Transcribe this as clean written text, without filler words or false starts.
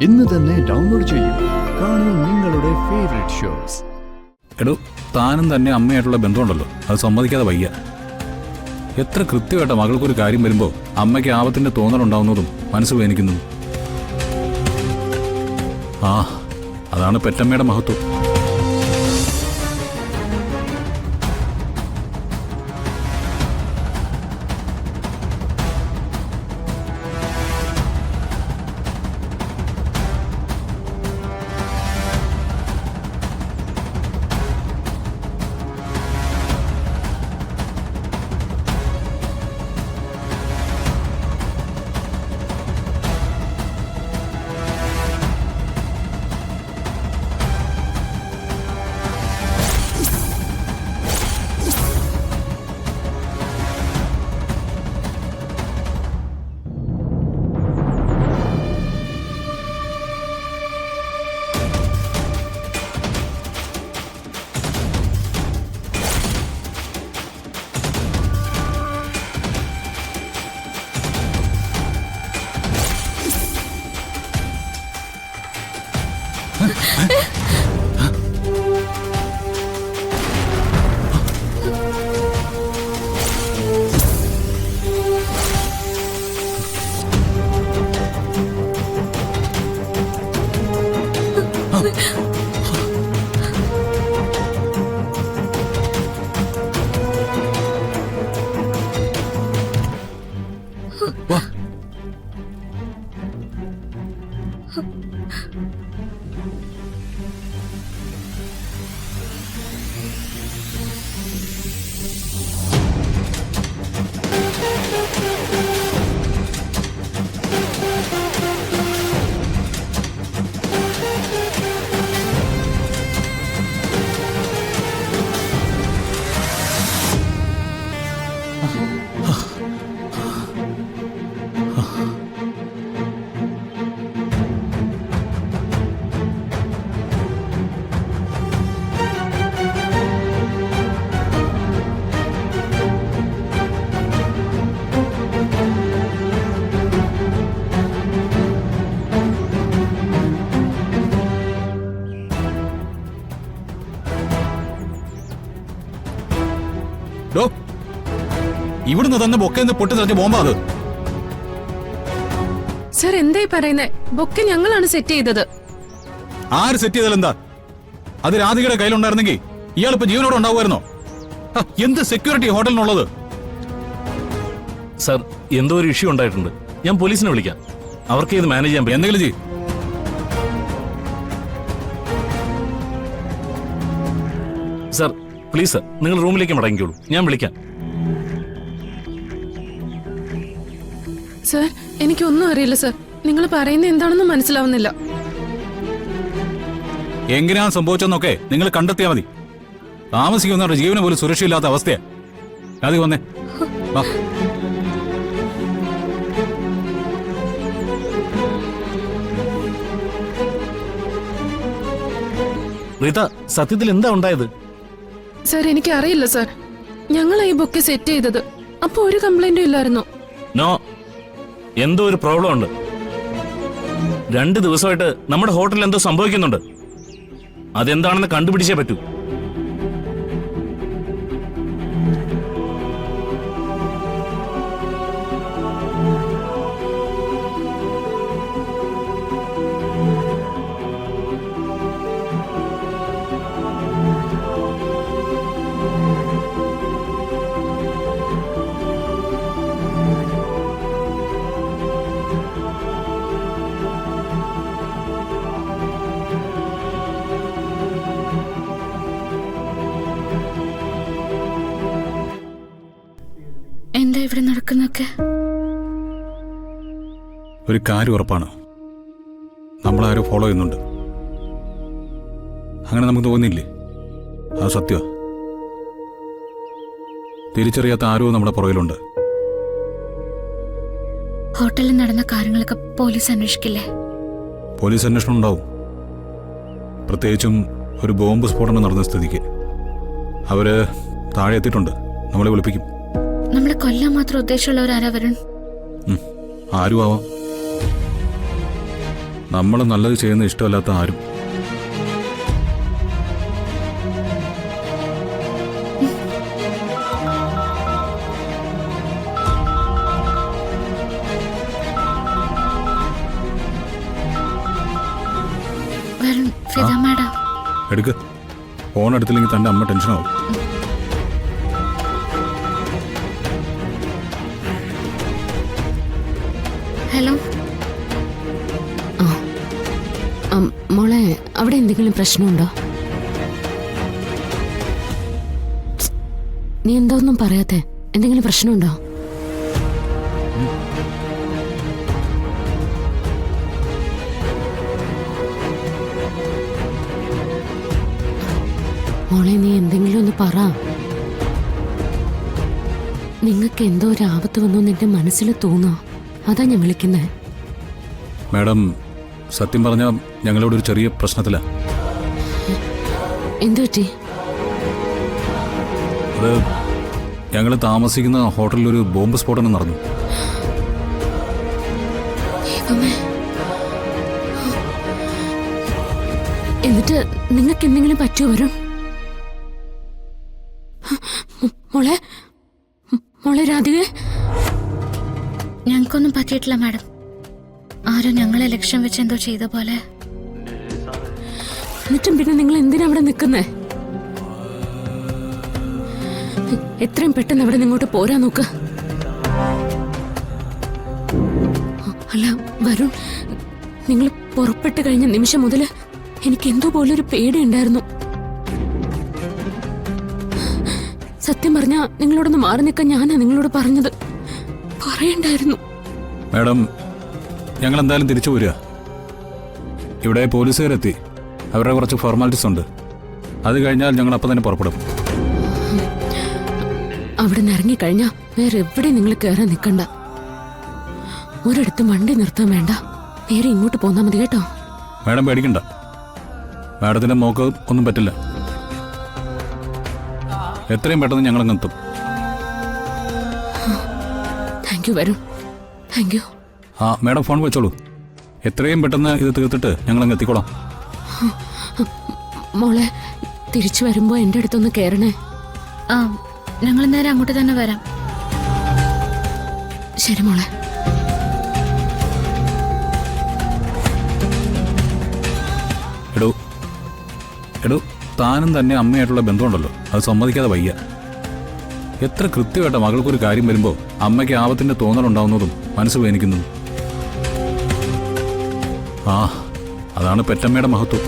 ഇന്ന് തന്നെ ഡൗൺലോഡ് ചെയ്യൂ. കാണൂ നിങ്ങളുടെ ഫേവറേറ്റ് ഷോസ്. എടോ, താനും തന്നെ അമ്മയായിട്ടുള്ള ബന്ധമുണ്ടല്ലോ, അത് സമ്മതിക്കാതെ വയ്യ. എത്ര കൃത്യമായിട്ട മകൾക്കൊരു കാര്യം വരുമ്പോൾ അമ്മയ്ക്ക് ആപത്തിന്റെ തോന്നലുണ്ടാവുന്നതും മനസ്സ് വേദനിക്കുന്നതും. ആ, അതാണ് പെറ്റമ്മയുടെ മഹത്വം. വാ. ഇവിടുന്ന് തന്നെ ബൊക്കെന്ന് പൊട്ടി തെറിഞ്ഞ ബോംബാ അത്. സർ, എന്തായി പറയുന്നേ? ബൊക്കെ ഞങ്ങളാണ് സെറ്റ് ചെയ്തത്. ആര് സെറ്റ് ചെയ്താലെന്താ? അത് രാധികയുടെ കയ്യിലുണ്ടായിരുന്നെങ്കിൽ ഇയാളിപ്പോ ജീവനോടെ ഉണ്ടാവുമായിരുന്നോ? എന്ത് സെക്യൂരിറ്റി ഹോട്ടലിനുള്ളത്? സർ, എന്തോ ഒരു ഇഷ്യൂ ഉണ്ടായിട്ടുണ്ട്. ഞാൻ പോലീസിനെ വിളിക്കാം. അവർക്ക് ഇത് മാനേജ് ചെയ്യാൻ പറ്റും. എന്തെങ്കിലും ചെയ്യും. സർ, പ്ലീസ് സർ, നിങ്ങൾ റൂമിലേക്ക് മടങ്ങിക്കോളൂ. ഞാൻ വിളിക്കാം. സർ, എനിക്കൊന്നും അറിയില്ല സർ. നിങ്ങൾ പറയുന്നത് എന്താണെന്ന് മനസ്സിലാവുന്നില്ല. എങ്ങനെയാണ് സംഭവിച്ചെന്നൊക്കെ നിങ്ങൾ കണ്ടെത്തിയാൽ മതി. താമസിക്കുന്നവരുടെ ജീവന് പോലും സുരക്ഷയില്ലാത്ത അവസ്ഥയാ. അത് വന്നേ. റീത, സത്യത്തിൽ എന്താ ഉണ്ടായത്? സർ, എനിക്ക് അറിയില്ല സർ. ഞങ്ങളാ ഈ ബൊക്കെ സെറ്റ് ചെയ്തത്. അപ്പൊ ഒരു കംപ്ലൈന്റും ഇല്ലായിരുന്നു. നോ, എന്തോ ഒരു പ്രോബ്ലം ഉണ്ട്. 2 ദിവസമായിട്ട് നമ്മുടെ ഹോട്ടലിൽ എന്തോ സംഭവിക്കുന്നുണ്ട്. അതെന്താണെന്ന് കണ്ടുപിടിച്ചേ പറ്റൂ. എന്താ ഇവിടെ നടക്കുന്നൊക്കെ? ഒരു കാര്യം ഉറപ്പാണ്, നമ്മളാരോ ഫോളോ ചെയ്യുന്നുണ്ട്. അങ്ങനെ നമുക്ക് തോന്നിയില്ലേ? അത് സത്യമാ. തിരിച്ചറിയാത്ത ആരോ നമ്മുടെ പുറകിലുണ്ട്. ഹോട്ടലിൽ നടന്ന കാര്യങ്ങളൊക്കെ പോലീസ് അന്വേഷിക്കില്ലേ? പോലീസ് അന്വേഷണം ഉണ്ടാവും. പ്രത്യേകിച്ചും ഒരു ബോംബ് സ്ഫോടനം നടന്ന സ്ഥിതിക്ക്. അവര് താഴെ എത്തിയിട്ടുണ്ട്. നമ്മളെ വിളിപ്പിക്കും. നമ്മളെ കൊല്ലാൻ മാത്രം ഉദ്ദേശമുള്ളവരാരാ വരുൺ? ആരും ആവാം. നമ്മൾ നല്ലത് ചെയ്യുന്ന ഇഷ്ടമല്ലാത്ത ആരും. വരുൺ, ഫിദ മാഡം. എടുക്ക്. ഫോൺ എടുത്തില്ലെങ്കിൽ തൻ്റെ അമ്മ ടെൻഷനാവും. ഹലോ. മോളെ, അവിടെ എന്തെങ്കിലും പ്രശ്നമുണ്ടോ? നീ എന്താന്നും പറയാത്തെ? എന്തെങ്കിലും പ്രശ്നമുണ്ടോ? മോളെ, നീ എന്തെങ്കിലും ഒന്ന് പറ. നിങ്ങൾക്ക് എന്തോ ഒരു ആപത്ത് വന്നു നിന്റെ മനസ്സിൽ തോന്നുക. അതാ ഞാൻ വിളിക്കുന്നേ. മാഡം, സത്യം പറഞ്ഞാൽ ഞങ്ങളോട് ഒരു ചെറിയ പ്രശ്നത്തിലാണ്. എന്തു പറ്റി? അത് ഞങ്ങൾ താമസിക്കുന്ന ഹോട്ടലിൽ ഒരു ബോംബ് സ്ഫോടനം നടന്നു. എന്നിട്ട് നിങ്ങൾക്ക് എന്തെങ്കിലും പറ്റുമോ വരും? മോളെ, മോളെ രാധിക. ഞങ്ങൾക്കൊന്നും പറ്റിയിട്ടില്ല മാഡം. ആരോ ഞങ്ങളെ ലക്ഷ്യം വെച്ച് എന്തോ ചെയ്ത പോലെ. എന്നിട്ടും പിന്നെ നിങ്ങൾ എന്തിനാ അവിടെ നിൽക്കുന്നേ? എത്രയും പെട്ടെന്ന് അവിടെ നിങ്ങോട്ട് പോരാ നോക്ക്. അല്ല വരുൺ, നിങ്ങൾ പുറപ്പെട്ട് കഴിഞ്ഞ നിമിഷം മുതൽ എനിക്ക് എന്തോ പോലൊരു പേടിയുണ്ടായിരുന്നു. സത്യം പറഞ്ഞാ നിങ്ങളോടൊന്ന് മാറി നിൽക്കാൻ ഞാനാ നിങ്ങളോട് പറഞ്ഞത്. പറയണ്ടായിരുന്നു. മാഡം, ഞങ്ങൾ എന്തായാലും തിരിച്ചു പോരുക. ഇവിടെ പോലീസുകാരെത്തി. അവരുടെ കുറച്ച് ഫോർമാലിറ്റീസ് ഉണ്ട്. അത് കഴിഞ്ഞാൽ ഞങ്ങൾ അപ്പം തന്നെ പുറപ്പെടും. അവിടെ നിന്ന് ഇറങ്ങിക്കഴിഞ്ഞാൽ വേറെ എവിടെ നിങ്ങൾ കയറാൻ നിൽക്കണ്ട. ഒരിടത്തും വണ്ടി നിർത്താൻ വേണ്ട. നേരെ ഇങ്ങോട്ട് പോന്നാ മതി കേട്ടോ. മാഡം പേടിക്കണ്ട. മാഡത്തിന്റെ മോക്ക് ഒന്നും പറ്റില്ല. എത്രയും പെട്ടെന്ന് ഞങ്ങളങ്ങ് എത്തും. Thank you Varun, thank you. ആ മാഡം, ഫോൺ വെച്ചോളൂ. എത്രയും പെട്ടെന്ന് ഇത് തീർത്തിട്ട് ഞങ്ങളങ്ങ് എത്തിക്കോളാം. മോളെ, തിരിച്ചു വരുമ്പോ എന്റെ അടുത്തൊന്ന് കയറണേ. ആ, ഞങ്ങൾ നേരെ അങ്ങോട്ട് തന്നെ വരാം. ശരി മോളെ. എടോ എടോ താനും തന്നെ അമ്മയായിട്ടുള്ള ബന്ധമുണ്ടല്ലോ, അത് സമ്മതിക്കാതെ വയ്യ. എത്ര കൃത്യമായിട്ട് മകൾക്കൊരു കാര്യം വരുമ്പോൾ അമ്മയ്ക്ക് ആപത്തിന്റെ തോന്നലുണ്ടാവുന്നതും മനസ്സ് വേദനിക്കുന്നതും. ആ, അതാണ് പെറ്റമ്മയുടെ മഹത്വം.